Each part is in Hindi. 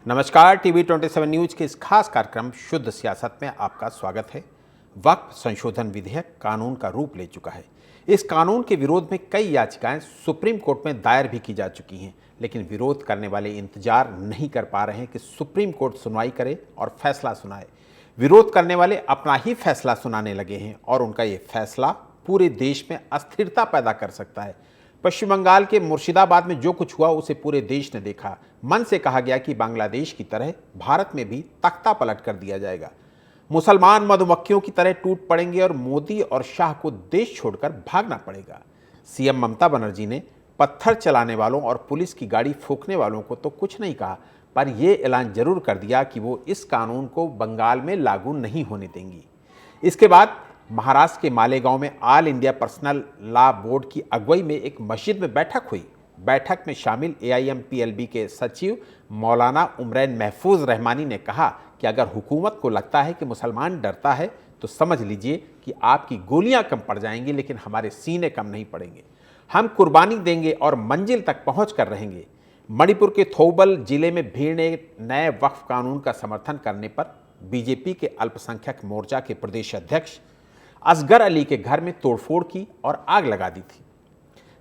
नमस्कार, टीवी 27 न्यूज के इस खास कार्यक्रम शुद्ध सियासत में आपका स्वागत है। वक्फ संशोधन विधेयक कानून का रूप ले चुका है। इस कानून के विरोध में कई याचिकाएं सुप्रीम कोर्ट में दायर भी की जा चुकी हैं, लेकिन विरोध करने वाले इंतजार नहीं कर पा रहे हैं कि सुप्रीम कोर्ट सुनवाई करे और फैसला सुनाए। विरोध करने वाले अपना ही फैसला सुनाने लगे हैं और उनका ये फैसला पूरे देश में अस्थिरता पैदा कर सकता है। पश्चिम बंगाल के मुर्शिदाबाद में जो कुछ हुआ उसे पूरे देश ने देखा। मन से कहा गया कि बांग्लादेश की तरह भारत में भी तख्ता पलट कर दिया जाएगा। मुसलमान मधुमक्खियों की तरह टूट पड़ेंगे और मोदी और शाह को देश छोड़कर भागना पड़ेगा। सीएम ममता बनर्जी ने पत्थर चलाने वालों और पुलिस की गाड़ी फूंकने वालों को तो कुछ नहीं कहा, पर यह ऐलान जरूर कर दिया कि वो इस कानून को बंगाल में लागू नहीं होने देंगी। इसके बाद महाराष्ट्र के मालेगांव में all India personal law board की अगुवाई में एक मस्जिद में बैठक हुई। बैठक में शामिल AIMPLB के सचिव मौलाना उमरैन महफूज रहमानी ने कहा कि अगर हुकूमत को लगता है कि मुसलमान डरता है तो समझ लीजिए कि आपकी गोलियां कम पड़ जाएंगी, लेकिन हमारे सीने कम नहीं पड़ेंगे। हम कुर्बानी देंगे और मंजिल तक पहुंच कर रहेंगे। मणिपुर के थौबल जिले में भीड़ ने नए वक्फ कानून का समर्थन करने पर बीजेपी के अल्पसंख्यक मोर्चा के प्रदेश अध्यक्ष असगर अली के घर में तोड़फोड़ की और आग लगा दी थी।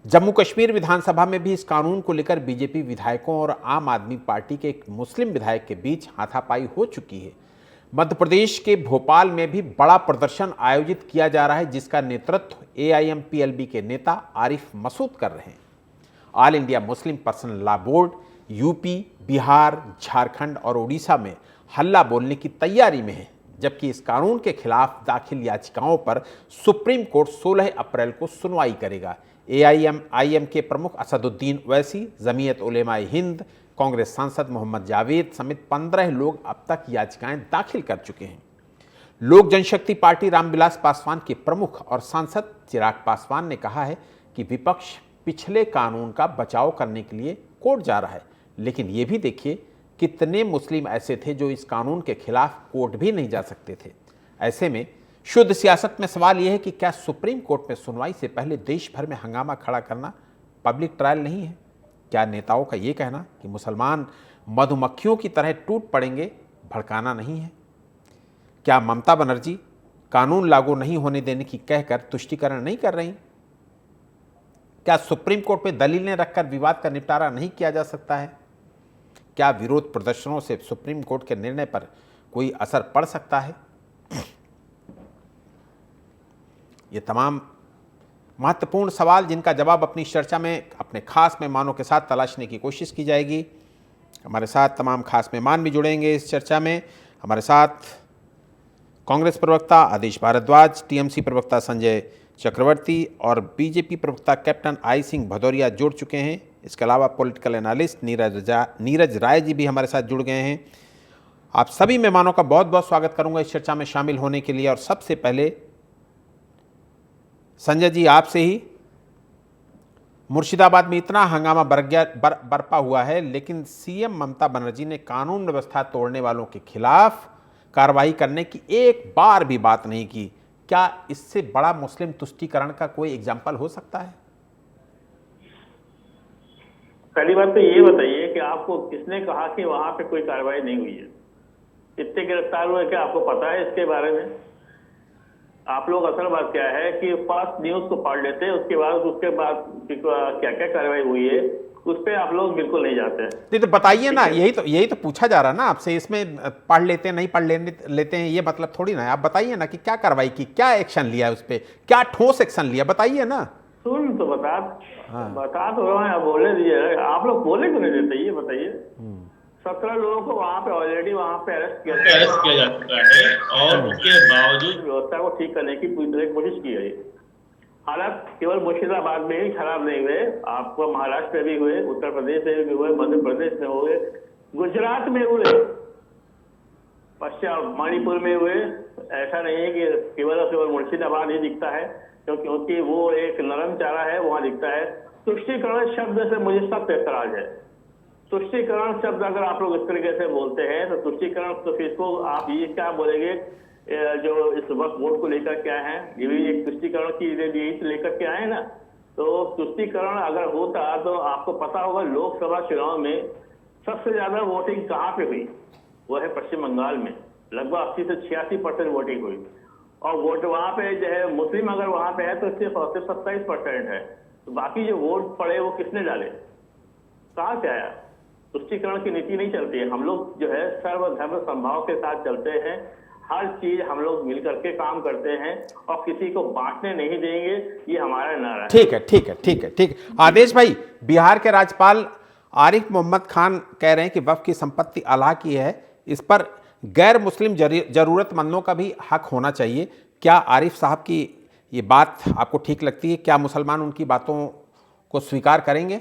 जम्मू कश्मीर विधानसभा में भी इस कानून को लेकर बीजेपी विधायकों और आम आदमी पार्टी के एक मुस्लिम विधायक के बीच हाथापाई हो चुकी है। मध्य प्रदेश के भोपाल में भी बड़ा प्रदर्शन आयोजित किया जा रहा है, जिसका नेतृत्व AIMPLB के नेता आरिफ मसूद कर रहे हैं। All India Muslim personal law board UP, Bihar, Jharkhand और उड़ीसा में हल्ला बोलने की तैयारी में है, जबकि इस कानून के खिलाफ दाखिल याचिकाओं पर सुप्रीम कोर्ट 16 अप्रैल को सुनवाई करेगा। AIM के प्रमुख असदुद्दीन ओवैसी, जमीयत उलेमाए हिंद, कांग्रेस सांसद मोहम्मद जावेद समेत 15 लोग अब तक याचिकाएं दाखिल कर चुके हैं। लोक जनशक्ति पार्टी रामविलास पासवान के प्रमुख और सांसद चिराग पासवान ने कहा है कि विपक्ष पिछले कानून का बचाव करने के लिए कोर्ट जा रहा है, लेकिन ये भी देखिए कितने मुस्लिम ऐसे थे जो इस कानून के खिलाफ कोर्ट भी नहीं जा सकते थे। ऐसे में शुद्ध सियासत में सवाल यह है कि क्या सुप्रीम कोर्ट में सुनवाई से पहले देश भर में हंगामा खड़ा करना पब्लिक ट्रायल नहीं है? क्या नेताओं का यह कहना कि मुसलमान मधुमक्खियों की तरह टूट पड़ेंगे भड़काना नहीं है? क्या ममता बनर्जी कानून लागू नहीं होने देने की कहकर तुष्टीकरण नहीं कर रही? क्या सुप्रीम कोर्ट में दलीलें रखकर विवाद का निपटारा नहीं किया जा सकता है? क्या विरोध प्रदर्शनों से सुप्रीम कोर्ट के निर्णय पर कोई असर पड़ सकता है? ये तमाम महत्वपूर्ण सवाल जिनका जवाब अपनी चर्चा में अपने खास मेहमानों के साथ तलाशने की कोशिश की जाएगी। हमारे साथ तमाम खास मेहमान भी जुड़ेंगे इस चर्चा में। हमारे साथ कांग्रेस प्रवक्ता आदेश भारद्वाज, TMC प्रवक्ता संजय चक्रवर्ती और बीजेपी प्रवक्ता कैप्टन आई सिंह भदौरिया जुड़ चुके हैं। इसके अलावा पॉलिटिकल एनालिस्ट नीरज राय जी भी हमारे साथ जुड़ गए हैं। आप सभी मेहमानों का बहुत बहुत स्वागत करूंगा इस चर्चा में शामिल होने के लिए। और सबसे पहले संजय जी, आपसे ही, मुर्शिदाबाद में इतना हंगामा बरपा हुआ है, लेकिन सीएम ममता बनर्जी ने कानून व्यवस्था तोड़ने वालों के खिलाफ कार्रवाई करने की एक बार भी बात नहीं की। क्या इससे बड़ा मुस्लिम तुष्टीकरण का कोई एग्जाम्पल हो सकता है? पहली बात तो ये बताइए कि आपको किसने कहा कि वहां पे कोई कार्रवाई नहीं हुई है? कितने गिरफ्तार हुए, क्या आपको पता है इसके बारे में? आप लोग असल बात क्या है कि फर्स्ट न्यूज को पढ़ लेते हैं, उसके बाद क्या क्या कार्रवाई हुई है उस पर आप लोग बिल्कुल नहीं जाते हैं। नहीं तो बताइए ना, यही तो पूछा जा रहा ना आपसे। इसमें पढ़ लेते हैं, नहीं पढ़ लेते हैं, ये मतलब थोड़ी ना है। आप बताइए ना कि क्या कार्रवाई की, क्या एक्शन लिया है, उस पर क्या ठोस एक्शन लिया, बताइए ना। सुन तो बता तो रहा है, बोलने दीजिए। आप लोग बोले क्यों नहीं देते, ये बताइए। 17 लोगों को वहाँ पे ऑलरेडी अरेस्ट किया जा चुका है और उसके बावजूद व्यवस्था को ठीक करने की पूरी तरह कोशिश की गई। हालात केवल मुर्शिदाबाद में ही खराब नहीं हुए, आपको महाराष्ट्र में भी हुए, उत्तर प्रदेश में भी हुए, मध्य प्रदेश में हुए, गुजरात में हुए, पश्चिम मणिपुर में हुए। ऐसा नहीं है कि केवल मुर्शिदाबाद ही दिखता है, क्योंकि वो एक नरम चारा है, वहां दिखता है। तुष्टीकरण शब्द से मुझे सब ऐतराज है। तुष्टीकरण शब्द अगर आप लोग इस तरीके से बोलते हैं तो तुष्टीकरण, तो फिर इसको आप ये क्या बोलेंगे, जो इस वक्त वोट को लेकर के आए हैं, ये भी एक तुष्टीकरण की यही लेकर के आए ना। तो तुष्टीकरण अगर होता तो आपको पता होगा लोकसभा चुनाव में सबसे ज्यादा वोटिंग कहाँ पे हुई? वो है पश्चिम बंगाल में, लगभग 80 से 86% वोटिंग हुई। और वोट वहां पे जो है मुस्लिम अगर वहां पे है तो सिर्फ 27% है। तो बाकी जो वोट पड़े वो किसने डाले, कहाँ से आया? तुष्टीकरण की नीति नहीं चलती है। हम लोग जो है सर्वधर्म समभाव के साथ चलते हैं, हर चीज हम लोग मिल करके काम करते हैं और किसी को बांटने नहीं देंगे, ये हमारा नारा है। ठीक है, ठीक है, ठीक है, ठीक है। आदेश भाई, बिहार के राज्यपाल आरिफ मोहम्मद खान कह रहे हैं कि वक्फ की संपत्ति अल्लाह की है, इस पर गैर मुस्लिम जरूरतमंदों का भी हक होना चाहिए। क्या आरिफ साहब की ये बात आपको ठीक लगती है? क्या मुसलमान उनकी बातों को स्वीकार करेंगे?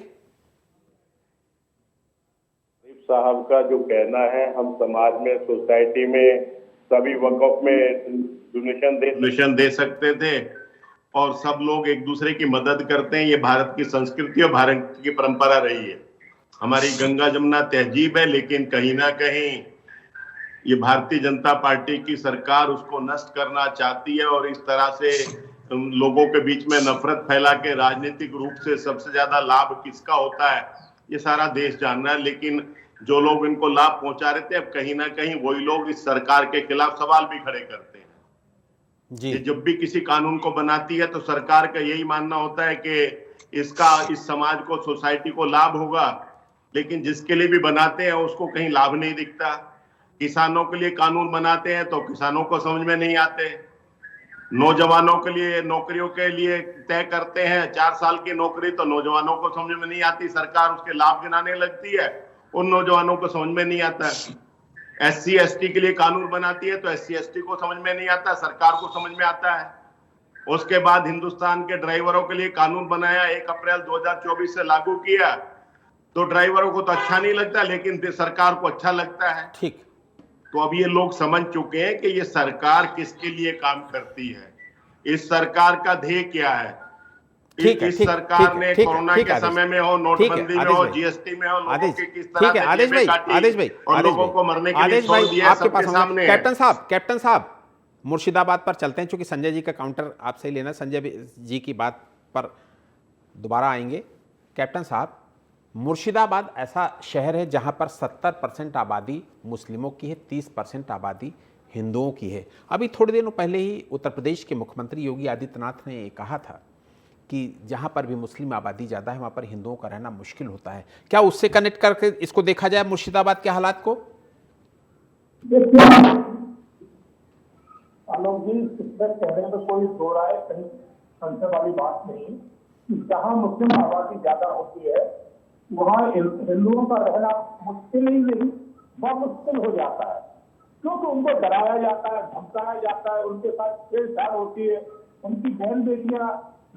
आरिफ साहब का जो कहना है, हम समाज में, सोसाइटी में सभी वक्फ में डोनेशन दे सकते थे और सब लोग एक दूसरे की मदद करते हैं। ये भारत की संस्कृति और भारत की परंपरा रही है। हमारी गंगा जमुना तहजीब है, लेकिन कहीं ना कहीं ये भारतीय जनता पार्टी की सरकार उसको नष्ट करना चाहती है और इस तरह से लोगों के बीच में नफरत फैला के राजनीतिक रूप से सबसे ज्यादा लाभ किसका होता है ये सारा देश जान रहा है। लेकिन जो लोग इनको लाभ पहुंचा रहे थे, अब कहीं ना कहीं वही लोग इस सरकार के खिलाफ सवाल भी खड़े करते हैं जी। जब भी किसी कानून को बनाती है तो सरकार का यही मानना होता है कि इसका इस समाज को, सोसाइटी को लाभ होगा, लेकिन जिसके लिए भी बनाते हैं उसको कहीं लाभ नहीं दिखता। किसानों के लिए कानून बनाते हैं तो किसानों को समझ में नहीं आते। नौजवानों के लिए, नौकरियों के लिए तय करते हैं 4 साल की नौकरी, तो नौजवानों को समझ में नहीं आती, सरकार उसके लाभ गिनाने लगती है, उन नौजवानों को समझ में नहीं आता। SC ST के लिए कानून बनाती है तो SC ST को समझ में नहीं आता, सरकार को समझ में आता है। उसके बाद हिंदुस्तान के ड्राइवरों के लिए कानून बनाया, 1 अप्रैल 2024 से लागू किया, तो ड्राइवरों को तो अच्छा नहीं लगता, लेकिन सरकार को अच्छा लगता है। ठीक। तो अब ये लोग समझ चुके हैं कि ये सरकार किसके लिए काम करती है, इस सरकार का ध्येय क्या है। इस सरकार ने कोरोना के समय में हो, नोटबंदी में हो, GST में हो, लोगों के किस तरह से जेबें काटी और लोगों को मरने के लिए छोड़ दिया, सबके सामने है। कैप्टन साहब, मुर्शिदाबाद पर चलते हैं, चूंकि संजय जी का काउंटर आपसे ही लेना, संजय जी की बात पर दोबारा आएंगे। कैप्टन साहब, मुर्शिदाबाद ऐसा शहर है जहां पर 70% आबादी मुस्लिमों की है, 30% आबादी हिंदुओं की है। अभी थोड़े दिनों पहले ही उत्तर प्रदेश के मुख्यमंत्री योगी आदित्यनाथ ने कहा था कि जहां पर भी मुस्लिम आबादी ज़्यादा है वहां पर हिंदुओं का रहना मुश्किल होता है। क्या उससे कनेक्ट करके इसको देखा जाए मुर्शिदाबाद के हालात को? आलोक जी, इसमें कहने में कोई दो राय कहीं संशय वाली बात नहीं। जहां मुस्लिम आबादी ज्यादा होती है वहां हिंदुओं का रहना मुश्किल ही नहीं, बहुत मुश्किल हो जाता है, क्योंकि उनको डराया जाता है, धमकाया जाता है, उनके साथ छेड़छाड़ होती है, उनकी बहन बेटियां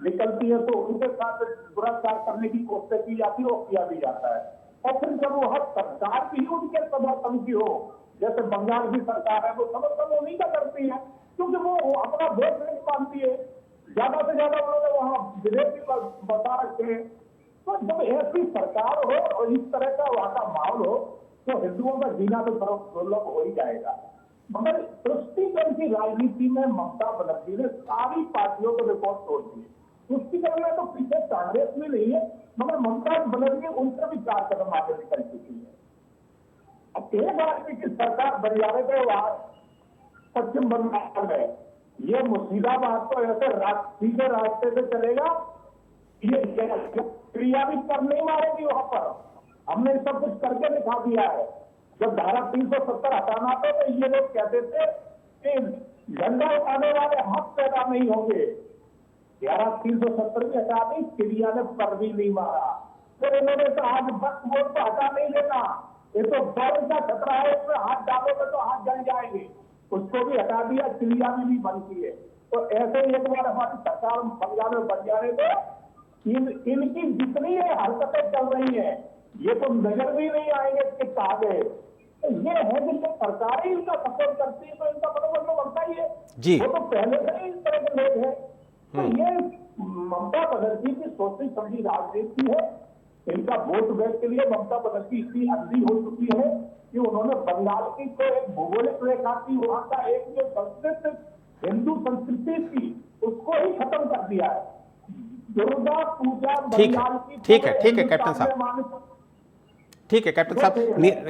निकलती है तो उनके साथ दुराचार करने की कोशिश की जाती है और किया भी जाता है। और फिर जब वो हर सरकार भी उनके समर्थन की हो, जैसे बंगाल की सरकार है, वो समर्थन उन्हीं का करती है, क्योंकि वो अपना वोट नहीं मानती है। ज्यादा से ज्यादा उन्होंने वहां विरोध भी बता रखे हैं। तो जब ऐसी सरकार हो और इस तरह का वहां का माहौल हो तो हिंदुओं का जीना तो दुर्लभ हो ही जाएगा। मगर तुष्टीकरण की राजनीति में ममता बनर्जी ने सारी पार्टियों को रिकॉर्ड तोड़ दिए। तुष्टीकरण में तो पीछे कांग्रेस में नहीं है, मगर ममता बनर्जी उनसे भी 4 कदम आगे निकल चुकी है। अब एक आदमी की सरकार बन जाने के बाद पश्चिम बंगाल में ये मुर्शिदाबाद तो ऐसे सीधे रास्ते से चलेगा, ये क्रिया भी कर नहीं मारेगी वहां पर। हमने सब कुछ करके दिखा दिया है। जब धारा 370 हटाना था तो ये लोग कहते थे कि झंडा उठाने वाले हाथ पैदा नहीं होंगे। धारा 370 भी हटा दी, क्रिया ने पर भी नहीं मारा। फिर इन्होंने तो आज वक्फ बोर्ड को हटा नहीं लेना, ये तो बर्न का खतरा है, इसमें हाथ डालोगे तो हाथ जल जाएंगे, उसको भी हटा दिया, क्रिया भी नहीं बनती है। तो ऐसे एक बार हमारी सरकार पंजाब में बन जाने को इनकी जितनी ये हरकतें चल रही है ये तो नजर भी नहीं आएंगे कि कहा गए। तो ये है कि जब सरकार ही इनका सपोर्ट करती है तो इनका मनोबल तो बढ़ता ही है जी। वो तो पहले से ही इस तरह के लोग हैं। तो ये ममता बनर्जी की सोची समझी राजनीति है। इनका वोट बैंक के लिए ममता बनर्जी इतनी अंधी हो चुकी है कि उन्होंने बंगाल की तो एक भौगोलिक रेखा थी, वहां का एक जो संस्कृत हिंदू संस्कृति थी उसको ही खत्म कर दिया है। दुर्गा पूजा बंगाल की ठीक है कैप्टन साहब, ठीक है कैप्टन साहब,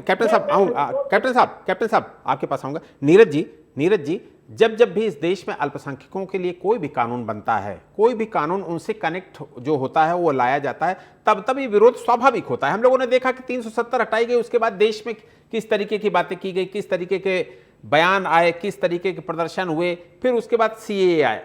कैप्टन साहब आऊँगा, कैप्टन साहब आपके पास आऊँगा। नीरज जी, जब जब भी इस देश में अल्पसंख्यकों के लिए कोई भी कानून बनता है, कोई भी कानून उनसे कनेक्ट जो होता है वो लाया जाता है, तब ये विरोध स्वाभाविक होता है। हम लोगों ने देखा कि 370 हटाई गई, उसके बाद देश में किस तरीके की बातें की गई, किस तरीके के बयान आए, किस तरीके के प्रदर्शन हुए, फिर उसके बाद सीएए आए,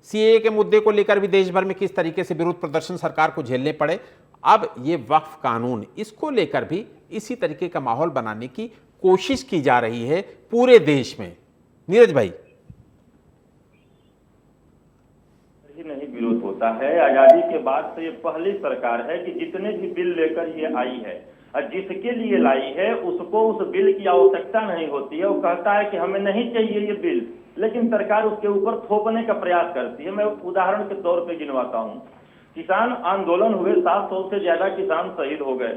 सीएए के मुद्दे को लेकर भी देश भर में किस तरीके से विरोध प्रदर्शन सरकार को झेलने पड़े। अब ये वक्फ कानून, इसको लेकर भी इसी तरीके का माहौल बनाने की कोशिश की जा रही है पूरे देश में। नीरज भाई, नहीं विरोध होता है। आजादी के बाद से ये पहली सरकार है कि जितने भी बिल लेकर ये आई है और जिसके लिए लाई है उसको उस बिल की आवश्यकता नहीं होती है। वो कहता है कि हमें नहीं चाहिए ये बिल, लेकिन सरकार उसके ऊपर थोपने का प्रयास करती है। मैं उदाहरण के तौर पे गिनवाता हूँ। किसान आंदोलन हुए, 700 से ज्यादा किसान शहीद हो गए।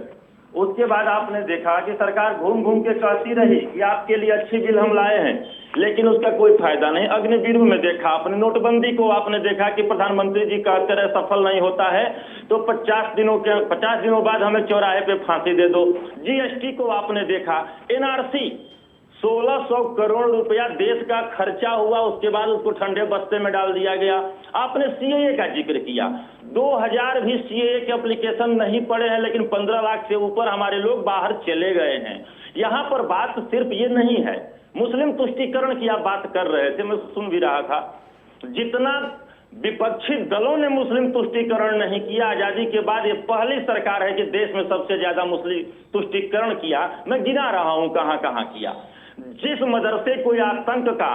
उसके बाद आपने देखा कि सरकार घूम घूम के कहती रही कि आपके लिए अच्छी बिल हम लाए हैं, लेकिन उसका कोई फायदा नहीं। अग्निवीर में देखा आपने, नोटबंदी को आपने देखा कि प्रधानमंत्री जी कहते रहे सफल नहीं होता है तो 50 दिनों बाद हमें चौराहे पे फांसी दे दो। जीएसटी को आपने देखा, एनआरसी 1600 करोड़ रुपया देश का खर्चा हुआ, उसके बाद उसको ठंडे बस्ते में डाल दिया गया। आपने सीएए का जिक्र किया, 2000 भी सीएए के एप्लीकेशन नहीं पड़े हैं, लेकिन 15 लाख से ऊपर हमारे लोग बाहर चले गए हैं। यहाँ पर बात सिर्फ ये नहीं है, मुस्लिम तुष्टीकरण की आप बात कर रहे थे, मैं सुन भी रहा था। जितना विपक्षी दलों ने मुस्लिम तुष्टीकरण नहीं किया, आजादी के बाद ये पहली सरकार है कि देश में सबसे ज्यादा मुस्लिम तुष्टीकरण किया। मैं गिना रहा हूं कहां कहां किया। जिस मदरसे को आतंक का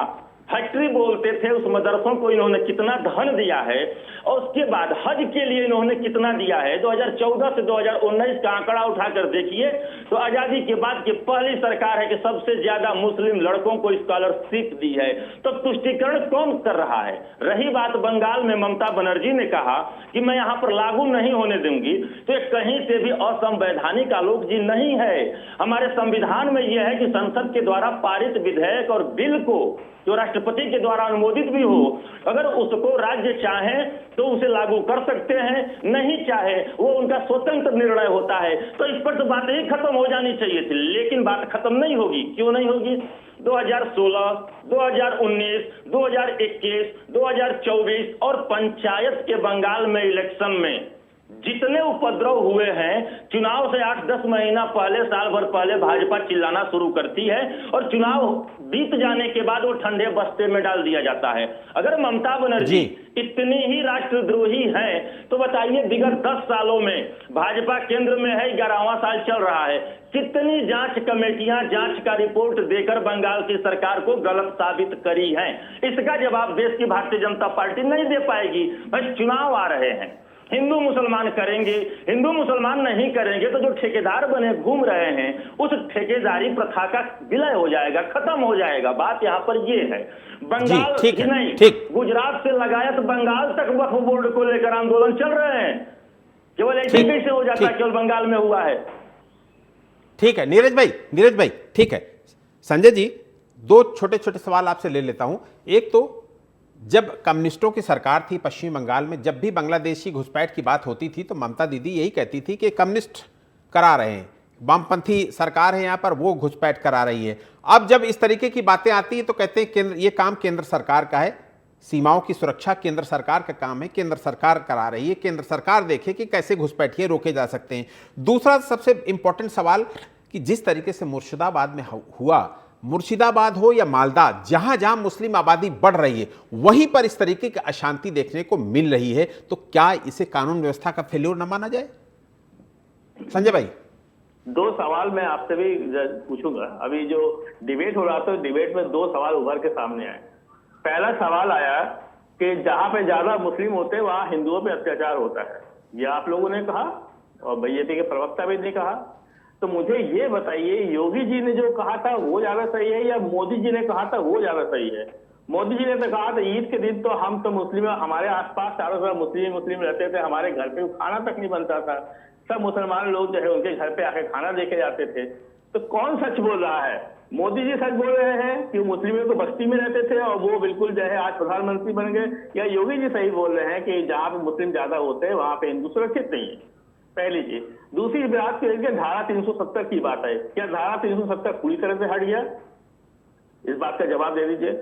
फैक्ट्री बोलते थे, उस मदरसों को इन्होंने कितना धन दिया है, और उसके बाद हज के लिए इन्होंने कितना दिया है। 2014 से 2019 का आंकड़ा उठाकर देखिए तो आजादी के बाद की पहली सरकार है कि सबसे ज्यादा मुस्लिम लड़कों को स्कॉलरशिप दी है। तो तुष्टीकरण कौन कर रहा है? रही बात बंगाल में, ममता बनर्जी ने कहा कि मैं यहाँ पर लागू नहीं होने दूंगी, तो ये कहीं से भी असंवैधानिक आलोक जी नहीं है। हमारे संविधान में यह है कि संसद के द्वारा पारित विधेयक और बिल को जो राष्ट्रपति के द्वारा अनुमोदित भी हो, अगर उसको राज्य चाहे तो उसे लागू कर सकते हैं, नहीं चाहे वो उनका स्वतंत्र निर्णय होता है। तो इस पर तो बात ही खत्म हो जानी चाहिए थी, लेकिन बात खत्म नहीं होगी। क्यों नहीं होगी? 2016, 2019, 2021, 2024 और पंचायत के बंगाल में इलेक्शन में जितने उपद्रव हुए हैं, चुनाव से 8-10 महीना पहले, साल भर पहले भाजपा चिल्लाना शुरू करती है और चुनाव बीत जाने के बाद वो ठंडे बस्ते में डाल दिया जाता है। अगर ममता बनर्जी इतनी ही राष्ट्रद्रोही है तो बताइए, विगत 10 सालों में भाजपा केंद्र में है, 11वां साल चल रहा है, कितनी जांच कमेटियां जांच का रिपोर्ट देकर बंगाल की सरकार को गलत साबित करी है? इसका जवाब देश की भारतीय जनता पार्टी नहीं दे पाएगी। बस चुनाव आ रहे हैं, हिंदू मुसलमान करेंगे, हिंदू मुसलमान नहीं करेंगे तो जो ठेकेदार बने घूम रहे हैं, उस ठेकेदारी प्रथा का विलय हो जाएगा, खत्म हो जाएगा। बात यहाँ पर ये है, बंगाल ही नहीं, गुजरात से लगाया तो बंगाल तक वक्फ बोर्ड को लेकर आंदोलन चल रहे हैं। केवल ऐसे कैसे हो जाता है केवल बंगाल में हुआ है? ठीक है नीरज भाई, ठीक है। संजय जी, 2 छोटे छोटे सवाल आपसे ले लेता हूं। एक तो जब कम्युनिस्टों की सरकार थी पश्चिम बंगाल में, जब भी बांग्लादेशी घुसपैठ की बात होती थी तो ममता दीदी यही कहती थी कि कम्युनिस्ट करा रहे हैं, वामपंथी सरकार है यहाँ पर, वो घुसपैठ करा रही है। अब जब इस तरीके की बातें आती हैं तो कहते हैं केंद्र, ये काम केंद्र सरकार का है, सीमाओं की सुरक्षा केंद्र सरकार का काम है, केंद्र सरकार करा रही है, केंद्र सरकार देखे कि कैसे घुसपैठिए रोके जा सकते हैं। दूसरा सबसे इंपॉर्टेंट सवाल कि जिस तरीके से मुर्शिदाबाद में हुआ, मुर्शिदाबाद हो या मालदा, जहां जहां मुस्लिम आबादी बढ़ रही है वहीं पर इस तरीके की अशांति देखने को मिल रही है, तो क्या इसे कानून व्यवस्था का फेल्योर न माना जाए? संजय भाई, 2 सवाल मैं आपसे भी पूछूंगा। अभी जो डिबेट हो रहा था, डिबेट में 2 सवाल उभर के सामने आए। पहला सवाल आया कि जहां पे ज्यादा मुस्लिम होते हैं वहां हिंदुओं पे अत्याचार होता है, ये आप लोगों ने कहा और बीजेपी के प्रवक्ता भी ने कहा। तो मुझे ये बताइए, योगी जी ने जो कहा था वो ज्यादा सही है या मोदी जी ने कहा था वो ज्यादा सही है? मोदी जी ने तो कहा था ईद के दिन तो हम तो मुस्लिम, हमारे आसपास चारों तरफ मुस्लिम रहते थे, हमारे घर पे खाना तक नहीं बनता था, सब मुसलमान लोग जो है उनके घर पे आके खाना देके जाते थे। तो कौन सच बोल रहा है? मोदी जी सच बोल रहे हैं कि मुस्लिम तो बस्ती में रहते थे और वो बिल्कुल जो है आज प्रधानमंत्री बन गए, या योगी जी सही बोल रहे हैं कि जहाँ पे मुस्लिम ज्यादा होते हैं वहां पे हिंदू सुरक्षित नहीं है? पहली चीज। दूसरी बात यह है कि धारा 370 की बात है, क्या धारा 370 पूरी तरह से हट गया? इस बात का जवाब दे दीजिए।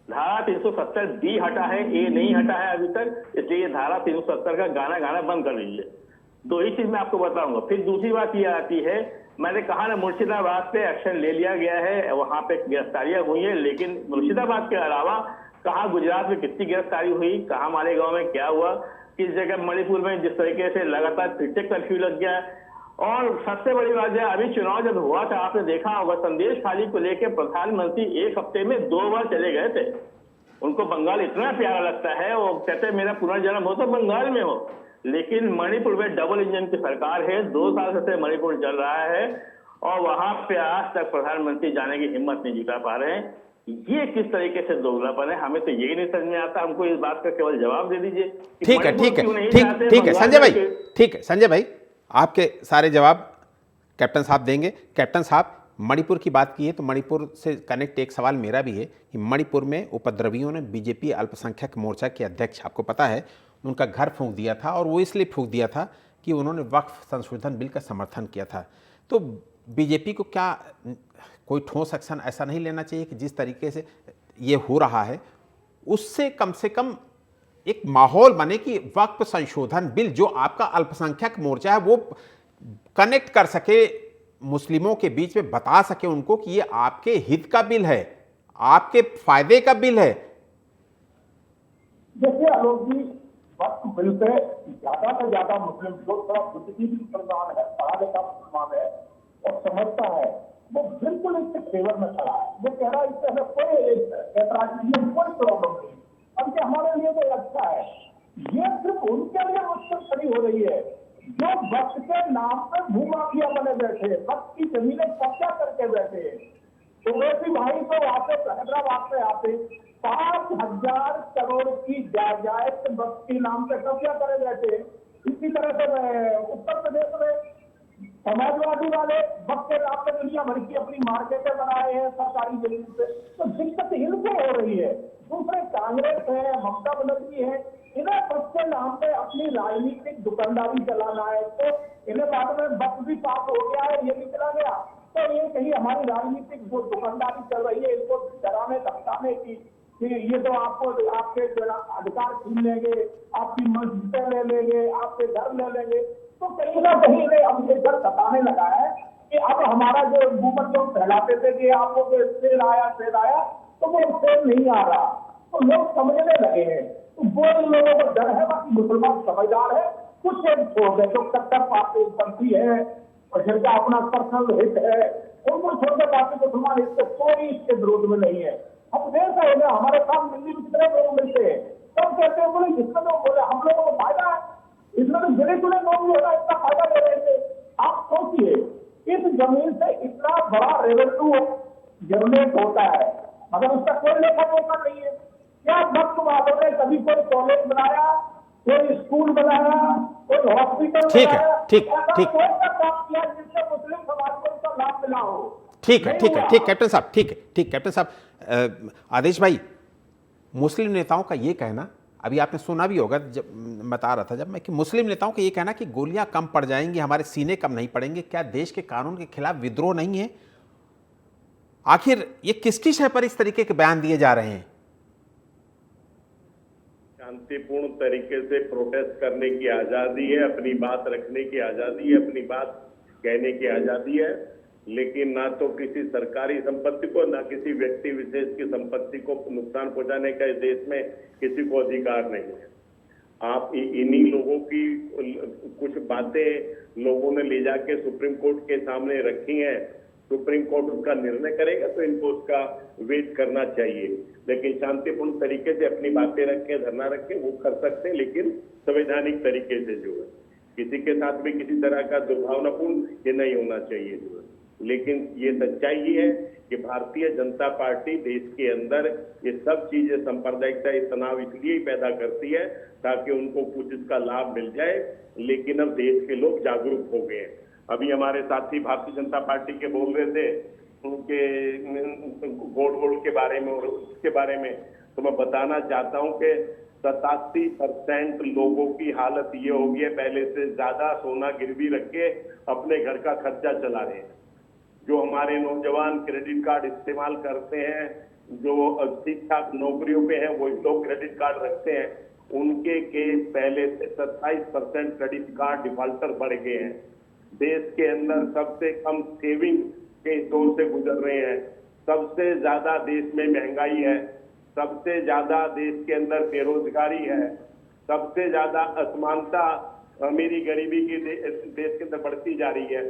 धारा 370 डी हटा है, ए नहीं हटा है अभी तक, इसलिए धारा 370 का गाना गाना बंद कर लीजिए। दो ही चीज मैं आपको बताऊंगा। फिर दूसरी बात ये आती है, मैंने कहा ना मुर्शिदाबाद पे एक्शन ले लिया गया है, वहां पे गिरफ्तारियां हुई है, लेकिन मुर्शिदाबाद के अलावा कहा गुजरात में कितनी गिरफ्तारी हुई, कहा मालेगांव में क्या हुआ, किस जगह मणिपुर में जिस तरीके से लगातार फिर से कर्फ्यू लग गया। और सबसे बड़ी बात है, अभी चुनाव जब हुआ था आपने देखा होगा, संदेश खाली को लेकर प्रधानमंत्री एक हफ्ते में 2 बार चले गए थे। उनको बंगाल इतना प्यारा लगता है, वो कहते मेरा पुनर्जन्म हो तो बंगाल में हो। लेकिन मणिपुर में डबल इंजन की सरकार है, 2 साल से मणिपुर चल रहा है और वहां पे आज तक प्रधानमंत्री जाने की हिम्मत नहीं जुटा पा रहे हैं। ये किस तरीके से दोगलापन है, हमें तो यही नहीं समझ में आता। हमको इस बात का केवल जवाब दे दीजिए। ठीक है, ठीक है, ठीक है संजय भाई, ठीक है संजय भाई, आपके सारे जवाब कैप्टन साहब देंगे। कैप्टन साहब, मणिपुर की बात की है तो मणिपुर से कनेक्ट एक सवाल मेरा भी है कि मणिपुर में उपद्रवियों ने बीजेपी अल्पसंख्यक मोर्चा के अध्यक्ष, आपको पता है, उनका घर फूंक दिया था, और वो इसलिए फूंक दिया था कि उन्होंने वक्फ संशोधन बिल का समर्थन किया था। तो बीजेपी को क्या कोई ठोस एक्शन ऐसा नहीं लेना चाहिए कि जिस तरीके से ये हो रहा है उससे कम से कम एक माहौल बने कि वक्फ संशोधन बिल जो आपका अल्पसंख्यक मोर्चा है वो कनेक्ट कर सके मुस्लिमों के बीच में, बता सके उनको कि ये आपके हित का बिल है, आपके फायदे का बिल है। देखिए आलोक जी, वक्त बिल पे ज्यादा से ज्यादा मुस्लिम जो थोड़ा बुद्धिजीवी मुसलमान है, पढ़ा लिखा मुसलमान है और समझता है, वो बिल्कुल इसके फेवर में खड़ा है। वो कह रहा है इससे हमें कोई ऐतराज नहीं है, कोई प्रॉब्लम नहीं, और ये हमारे लिए तो अच्छा है। ये सिर्फ उनके लिए मुश्किल खड़ी हो रही है जो वक्त के नाम पर भूमाफिया बने बैठे, वक्त की जमीनें कब्जा करके बैठे। ओवैसी भाई तो आते हैदराबाद से आते 5,000 करोड़ की जायदाद वक्त के नाम पे कब्जा करे बैठे। इसी तरह से उत्तर प्रदेश में समाजवादी वाले वक्त के नाम पे दुनिया भर की अपनी मार्केटें बनाए हैं सरकारी जमीन पे, तो दिक्कत इनको हो रही है। दूसरे कांग्रेस है, ममता बनर्जी है, इन्हें वक्त के नाम पे अपनी राजनीतिक दुकानदारी चलाना है, तो इन्हें बाद में वक्त भी पास हो गया है, ये भी चला गया, तो ये कहीं हमारी राजनीतिक जो दुकानदारी चल रही है इनको डराने धमकाने की कि ये तो आपको आपके अधिकार छीन लेंगे, आपकी मस्जिदें ले लेंगे, आपके घर ले लेंगे, तो कहीं ना कहीं इन्हें अब ये डर सताने लगा है कि अब हमारा जो मूवमेंट जो फैलाते थे कि आपको शेर आया, तो वो शेर नहीं आ रहा, तो लोग समझने लगे हैं। तो वो लोगों को डर है, बाकी मुसलमान समझदार है, कुछ छोड़ दे जो कट्टर पार्टी है और जिनका अपना पर्सनल हित है, उनको छोड़ दे, बाकी मुसलमान इससे कोई इसके विरोध में नहीं है। हम देख रहे हैं हमारे साथ दिल्ली में कितने लोग मिलते हैं, सब कहते हैं बोले जिसमें लोग बोले हम लोगों को फायदा है, इसमें तो गिरे चुने लोग भी होगा, इसका फायदा ले रहे थे। आप सोचिए इस जमीन से इतना बड़ा रेवेन्यू जनरेट होता है मगर उसका कोई लेखा जोखा नहीं है। क्या वक्त वालों ने कभी कोई कॉलेज बनाया, कोई स्कूल बनाया, कोई हॉस्पिटल बनाया, ठीक कोई सा काम किया जिससे मुस्लिम समाज को उसका लाभ मिला हो? ठीक है कैप्टन साहब, ठीक कैप्टन साहब। आदेश भाई, मुस्लिम नेताओं का ये कहना, अभी आपने सुना भी होगा, जब बता रहा था जब मैं, कि मुस्लिम नेताओं का ये कहना कि गोलियां कम पड़ जाएंगी, हमारे सीने कम नहीं पड़ेंगे, क्या देश के कानून के खिलाफ विद्रोह नहीं है? आखिर ये किसकी शय पर इस तरीके के बयान दिए जा रहे हैं? शांतिपूर्ण तरीके से प्रोटेस्ट करने की आजादी है, अपनी बात रखने की आजादी है, अपनी बात कहने की आजादी है, लेकिन ना तो किसी सरकारी संपत्ति को, ना किसी व्यक्ति विशेष की संपत्ति को नुकसान पहुंचाने का इस देश में किसी को अधिकार नहीं है। आप इन्हीं लोगों की कुछ बातें लोगों ने ले जाके सुप्रीम कोर्ट के सामने रखी हैं, सुप्रीम कोर्ट उसका निर्णय करेगा तो इनको उसका वेट करना चाहिए, लेकिन शांतिपूर्ण तरीके से अपनी बातें रखें, धरना रखें, वो कर सकते हैं, लेकिन संवैधानिक तरीके से जो है, किसी के साथ भी किसी तरह का दुर्भावनापूर्ण ये नहीं होना चाहिए जो है। लेकिन ये सच्चाई ये है कि भारतीय जनता पार्टी देश के अंदर ये सब चीजें सांप्रदायिकता, ये तनाव इसलिए ही पैदा करती है ताकि उनको कुछ इसका लाभ मिल जाए, लेकिन अब देश के लोग जागरूक हो गए हैं। अभी हमारे साथी भारतीय जनता पार्टी के बोल रहे थे उनके घोड़ के बारे में, और उसके बारे में तो मैं बताना चाहता हूं कि 87% लोगों की हालत ये हो गई है, पहले से ज्यादा सोना गिरवी रख के अपने घर का खर्चा चला रहे हैं। जो हमारे नौजवान क्रेडिट कार्ड इस्तेमाल करते हैं, जो ठीक ठाक नौकरियों पे हैं, वो लोग क्रेडिट कार्ड रखते हैं, उनके केस पहले से 27% क्रेडिट कार्ड डिफॉल्टर बढ़ गए हैं। देश के अंदर सबसे कम सेविंग के दौर से गुजर रहे हैं। सबसे ज्यादा देश में महंगाई है, सबसे ज्यादा देश के अंदर बेरोजगारी है, सबसे ज्यादा असमानता, अमीरी गरीबी की देश के अंदर बढ़ती जा रही है।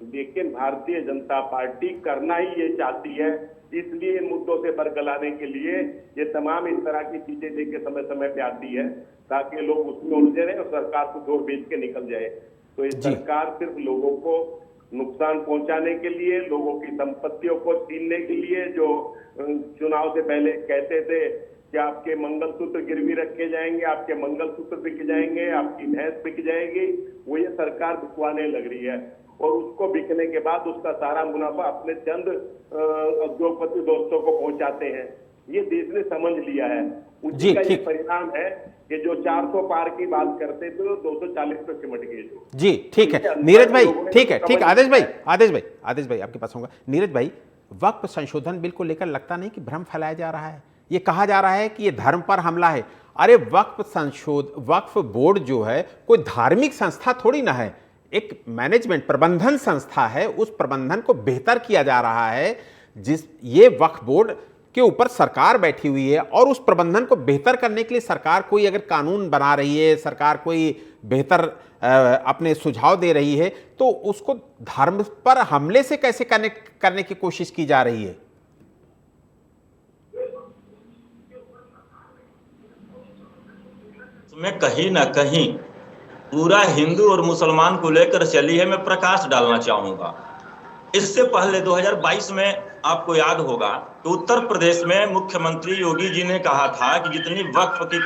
लेकिन भारतीय जनता पार्टी करना ही ये चाहती है, इसलिए इन मुद्दों से बरगलाने के लिए ये तमाम इस तरह की चीजें लेके समय समय पे आती है, ताकि लोग उसमें उलझे रहे और सरकार को जोर बेच के निकल जाए। तो ये सरकार सिर्फ लोगों को नुकसान पहुंचाने के लिए, लोगों की संपत्तियों को छीनने के लिए, जो चुनाव से पहले कहते थे कि आपके मंगलसूत्र गिरवी रखे जाएंगे, आपके मंगलसूत्र बिक जाएंगे, आपकी भैंस बिक जाएगी, वो ये सरकार बिकवाने लग रही है। और उसको बिकने के बाद उसका सारा मुनाफा अपने चंद उद्योगपति दोस्तों को पहुंचाते हैं। ये देश ने समझ लिया है। उसी का ये परिणाम है कि जो 400 पार की बात करते थे, 240 पे सिमट गए। जी ठीक है नीरज भाई, ठीक है आदेश भाई आपके पास होगा। नीरज भाई, वक्फ संशोधन बिल को लेकर लगता नहीं कि भ्रम फैलाया जा रहा है? ये कहा जा रहा है कि ये धर्म पर हमला है। अरे वक्फ बोर्ड जो है कोई धार्मिक संस्था थोड़ी ना है, एक मैनेजमेंट प्रबंधन संस्था है। उस प्रबंधन को बेहतर किया जा रहा है। ये वक्फ बोर्ड के ऊपर सरकार बैठी हुई है और उस प्रबंधन को बेहतर करने के लिए सरकार कोई अगर कानून बना रही है, सरकार कोई बेहतर अपने सुझाव दे रही है, तो उसको धर्म पर हमले से कैसे करने की कोशिश की जा रही है? मैं कहीं ना कहीं पूरा हिंदू और मुसलमान को लेकर चली है, मैं प्रकाश डालना चाहूंगा। इससे पहले 2022 में आपको याद होगा कि उत्तर प्रदेश में मुख्यमंत्री योगी जी ने कहा था कि जितनी वक्फ की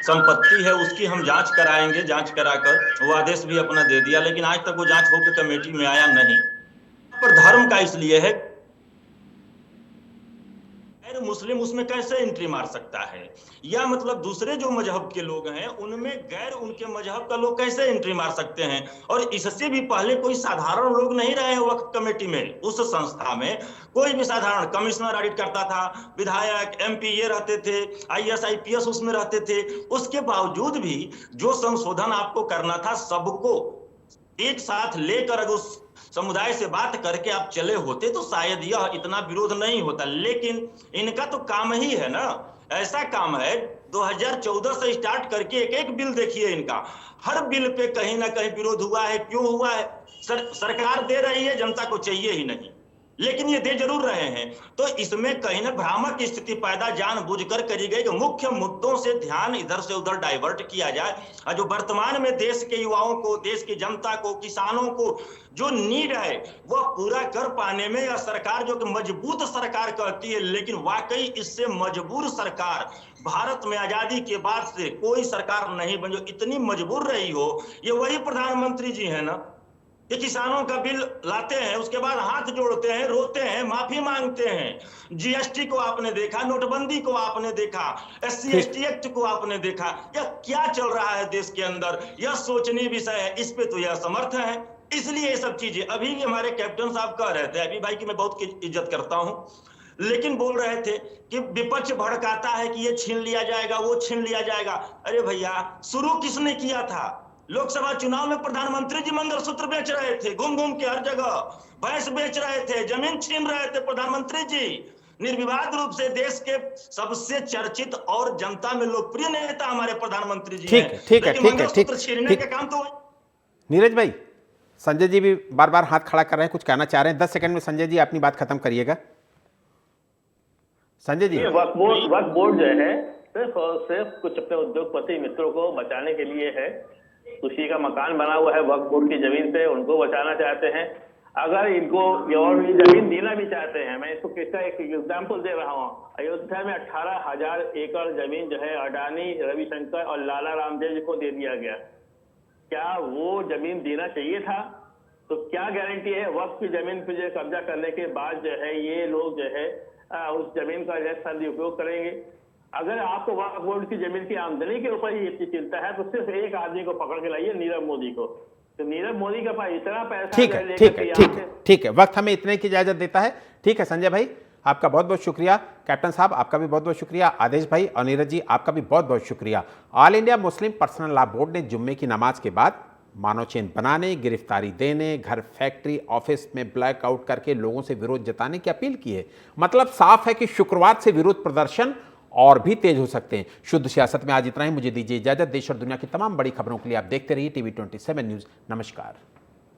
संपत्ति है उसकी हम जांच कराएंगे, जांच कराकर वो आदेश भी अपना दे दिया, लेकिन आज तक वो जांच होकर कमेटी में आया नहीं। पर धर्म का इसलिए है, मुस्लिम उसमें कैसे एंट्री मार सकता है, या मतलब दूसरे जो मजहब के लोग हैं उनमें गैर उनके मजहब का लोग कैसे एंट्री मार सकते हैं। और इससे भी पहले कोई साधारण लोग नहीं रहे वक्फ कमेटी में। उस संस्था में कोई भी साधारण कमिश्नर ऑडिट करता था, विधायक MP ये रहते थे, IAS IPS उसमें रहते थे। उसके बावजूद भी जो संशोधन आपको करना था, सबको एक साथ लेकर अगर उस समुदाय से बात करके आप चले होते तो शायद यह इतना विरोध नहीं होता। लेकिन इनका तो काम ही है ना, ऐसा काम है 2014 से स्टार्ट करके एक एक बिल देखिए इनका, हर बिल पे कहीं ना कहीं विरोध हुआ है। क्यों हुआ है? सरकार दे रही है, जनता को चाहिए ही नहीं, लेकिन ये दे जरूर रहे हैं। तो इसमें कहीं ना भ्रामक स्थिति पैदा जानबूझकर करी गई कि मुख्य मुद्दों से ध्यान इधर से उधर डाइवर्ट किया जाए। और जो वर्तमान में देश के युवाओं को, देश की जनता को, किसानों को जो नीड है वह पूरा कर पाने में या सरकार जो कि मजबूत सरकार कहती है, लेकिन वाकई इससे मजबूर सरकार भारत में आजादी के बाद से कोई सरकार नहीं बनी जो इतनी मजबूर रही हो। ये वही प्रधानमंत्री जी है ना, ये किसानों का बिल लाते हैं, उसके बाद हाथ जोड़ते हैं, रोते हैं, माफी मांगते हैं। GST को आपने देखा, नोटबंदी को आपने देखा, SC ST एक्ट को आपने देखा। यह क्या चल रहा है देश के अंदर, यह सोचनीय विषय है। इस पे तो यह समर्थ है। इसलिए ये सब चीजें अभी हमारे कैप्टन साहब कह रहे थे, अभी भाई की मैं बहुत इज्जत करता हूं, लेकिन बोल रहे थे कि विपक्ष भड़काता है कि ये छीन लिया जाएगा, वो छीन लिया जाएगा। अरे भैया, शुरू किसने किया था? लोकसभा चुनाव में प्रधानमंत्री जी मंगलसूत्र बेच रहे थे, घूम घूम के हर जगह भैंस बेच रहे थे, जमीन छीन रहे थे प्रधानमंत्री जी। निर्विवाद रूप से देश के सबसे चर्चित और जनता में लोकप्रिय नेता हमारे प्रधानमंत्री जी हैं। ठीक है छीनने का काम तो नीरज भाई, संजय जी भी बार बार हाथ खड़ा कर रहे हैं, कुछ कहना चाह रहे हैं। 10 सेकंड में संजय जी अपनी बात खत्म करिएगा। संजय जी, वक्फ बोर्ड जो है सिर्फ कुछ अपने उद्योगपति मित्रों को बचाने के लिए है। किसी का मकान बना हुआ है वक्फ बोर्ड की जमीन पे, उनको बचाना चाहते हैं। अगर इनको और भी जमीन देना भी चाहते हैं, मैं इसको किसका एक एग्जाम्पल दे रहा हूँ। अयोध्या में 18,000 एकड़ जमीन जो है अडानी, रविशंकर और लाला रामदेव जी को दे दिया गया। क्या वो जमीन देना चाहिए था? तो क्या गारंटी है वक्फ की जमीन पे जो कब्जा करने के बाद जो है ये लोग जो है उस जमीन का सदुपयोग करेंगे? अगर आपको वक्फ बोर्ड की जमीन की आमदनी के ऊपर ही इतनी चिंता है तो सिर्फ एक आदमी को पकड़ के लाइए, नीरव मोदी को। तो नीरव मोदी के पास इतना पैसा ठीक है, ठीक है, ठीक है, ठीक है, वक्त हमें इतने की इजाजत देता है। ठीक है संजय भाई, आपका बहुत बहुत शुक्रिया। कैप्टन साहब आपका भी बहुत बहुत शुक्रिया। आदेश भाई और नीरज जी आपका भी बहुत बहुत शुक्रिया। All India Muslim personal law board ने जुम्मे की नमाज के बाद मानव चेन बनाने, गिरफ्तारी देने, घर, फैक्ट्री, ऑफिस में ब्लैकआउट करके लोगों से विरोध जताने की अपील की है। मतलब साफ है कि शुक्रवार से विरोध प्रदर्शन और भी तेज हो सकते हैं। शुद्ध सियासत में आज इतना ही। मुझे दीजिए इजाजत। देश और दुनिया की तमाम बड़ी खबरों के लिए आप देखते रहिए TV 27 न्यूज़। नमस्कार।